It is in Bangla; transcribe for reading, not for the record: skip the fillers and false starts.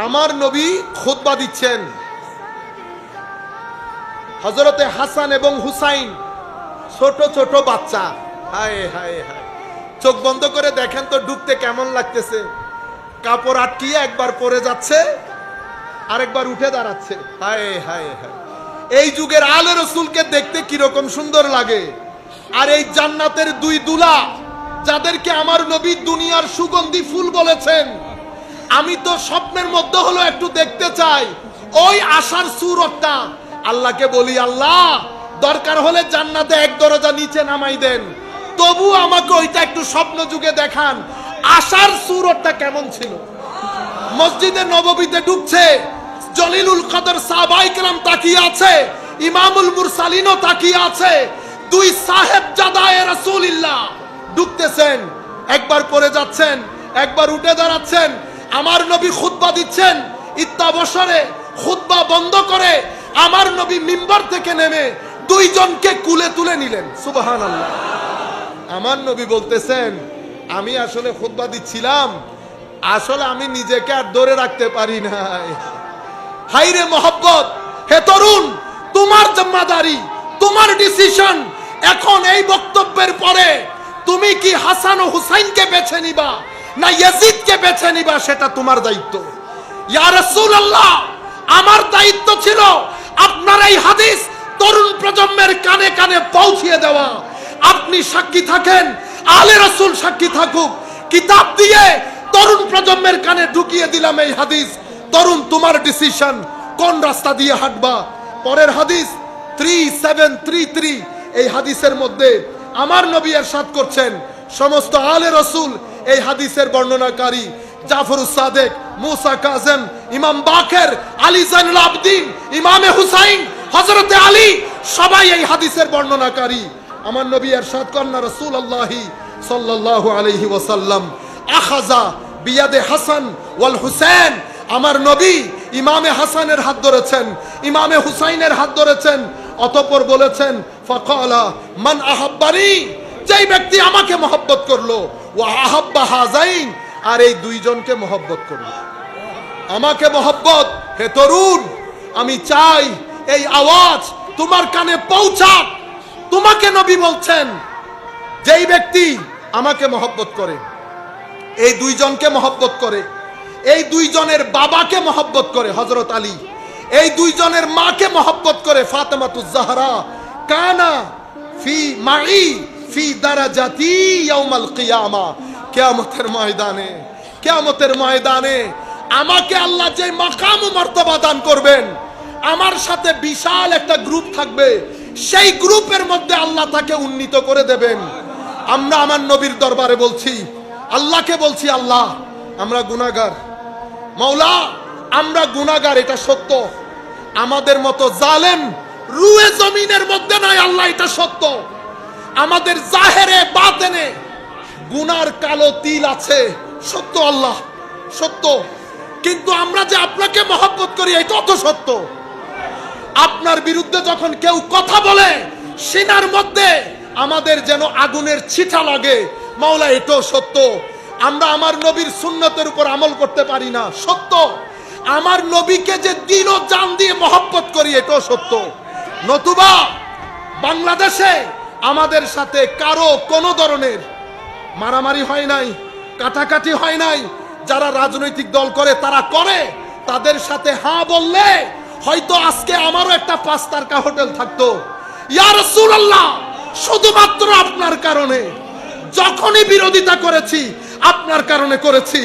আমার নবী খুতবা দিচ্ছেন, হযরতে হাসান এবং হুসাইন ছোট ছোট বাচ্চা। হায় হায় হায়, চোখ বন্ধ করে দেখেন তো ঢুকতে কেমন লাগতেছে। কাপড় আটকিয়ে একবার পরে যাচ্ছে, আরেকবার উঠে দাঁড়াচ্ছে। হায় হায় হায়, এই যুগের আলে রসুলকে দেখতে কিরকম সুন্দর লাগে। আর এই জান্নাতের দুই দুলা, যাদেরকে আমার নবী দুনিয়ার সুগন্ধি ফুল বলেছেন, আমি তো স্বপ্নের মধ্যে হলো একটু দেখতে চাই ওই আশার সুরতটা। আল্লাহকে বলি, আল্লাহ দরকার হলে জান্নাতে এক দরজা নিচে নামাই দেন, তবু আমাকে ওইটা একটু স্বপ্ন যুগে দেখান, আশার সুরতটা কেমন ছিল। মসজিদে নববীতে ঢুকছে, জলিলুল কদর সাহাবায়ে কেরাম তাকিয়ে আছে, ইমামুল মুরসালিনও তাকিয়ে আছে, দুই সাহেবজাদায়ে রাসূলুল্লাহ ঢুকতেছেন, একবার পড়ে যাচ্ছেন, একবার উঠে দাঁড়াচ্ছেন। আমার নবী খুতবা দিচ্ছেন, ইত্তাবসরে খুতবা বন্ধ করে আমার নবী মিম্বার থেকে নেমে দুইজনকে কুলে তুলে নিলেন। সুবহানাল্লাহ। আমার নবী বলতেছেন, আমি আসলে খুতবা দিচ্ছিলাম, আসলে আমি নিজেকে আর ধরে রাখতে পারি নাই। হাইরে মোহাব্বত, হে তরুণ, তোমার জিম্মাদারি, তোমার ডিসিশন। এখন এই বক্তব্যের পরে তুমি কি হাসান ও হুসাইনকে বেছে নিবা না ইয়াজিদকে বেছে নিবা, সেটা তোমার দায়িত্ব। ইয়া রাসূলুল্লাহ, আমার দায়িত্ব ছিল আপনার এই হাদিস তরুণ প্রজন্মের কানে কানে পৌঁছিয়ে দেওয়া। আপনি সাক্ষী থাকেন, আলে রাসূল সাক্ষী থাকুক, কিতাব দিয়ে তরুণ প্রজন্মের কানে ঢুকিয়ে দিলাম এই হাদিস। তরুণ, তোমার ডিসিশন, কোন রাস্তা দিয়ে হাঁটবা। পরের হাদিস 3733, এই হাদিসের মধ্যে আমার নবী ইরশাদ করছেন, সমস্ত আলে রাসূল এই হাদিসের বর্ণনাকারী, জাফরুস সাদেক, মুসা কাযেম, ইমাম বাকের, আলী জাইনুল আবদিন, ইমামে হুসাইন, হযরতে আলী, সবাই এই হাদিসের বর্ণনাকারী। আমার নবী ইরশাদ করেন, রাসূলুল্লাহ সাল্লাল্লাহু আলাইহি ওয়াসাল্লাম আখাযা বিয়াদে হাসান ওয়াল হুসাইন, আমার নবী ইমামে হাসানের হাত ধরেছেন, ইমামে হুসাইনের হাত ধরেছেন, অতঃপর বলেছেন, ফাকালা মান আহাব্বানি, যেই ব্যক্তি আমাকে মহব্বত করলো, ওয়া আহাব্বা হাযাইন, আর এই দুইজনকে মহব্বত করলো। আমাকে মহব্বত। হে তরুণ, আমি চাই এই আওয়াজ তোমার কানে পৌঁছাক। তোমাকে নবী বলছেন, যেই ব্যক্তি আমাকে মহব্বত করে, এই দুইজনকে মহব্বত করে, এই দুইজনের বাবাকে মহব্বত করে হযরত আলী, এই দুইজনের মাকে মহব্বত করে ফাতেমাতুজ জাহরা, কানা ফি মাই ফি দারাজাতি ইয়াউমাল কিয়ামা, কিয়ামতের ময়দানে, কিয়ামতের ময়দানে আমাকে আল্লাহ যে মাকাম ও মর্তবা দান করবেন, আমার সাথে বিশাল একটা গ্রুপ থাকবে, সেই গ্রুপের মধ্যে আল্লাহ তাকে উন্নীত করে দেবেন। আমরা আমার নবীর দরবারে বলছি, আল্লাহকে বলছি, আল্লাহ আমরা গুনাহগার, মাওলা আমরা গুনাহগার, এটা সত্য। আমাদের মতো জালেম রুয়ে জমিনের মধ্যে নাই, আল্লাহ এটা সত্য। আমাদের জাহেরে বাতেনে গুনার কালো তিল আছে, সত্য আল্লাহ, সত্য। কিন্তু আমরা যে আপনাকে মহব্বত করি, এটা তো সত্য। আপনার বিরুদ্ধে যখন কেউ কথা বলে, সিনার মধ্যে আমাদের যেন আগুনের ছিটা লাগে, মাওলা এটাও সত্য। আমরা আমার নবীর সুন্নতের উপর আমল করতে পারি না, সত্য। আমার নবীকে যে দিল ও জান দিয়ে মহব্বত করি, এটাও সত্য। নতুবা বাংলাদেশে আমাদের সাথে কারো কোনো ধরনের মারামারি হয় নাই, কাটাকাটি হয় নাই। যারা রাজনৈতিক দল করে তারা করে, তাদের সাথে হ্যাঁ বললে হয়তো আজকে আমারও একটা 5 তারকা হোটেল থাকতো। ইয়া রাসূলুল্লাহ, শুধুমাত্র আপনার কারণে, যখনই বিরোধিতা করেছি আপনার কারণে করেছি।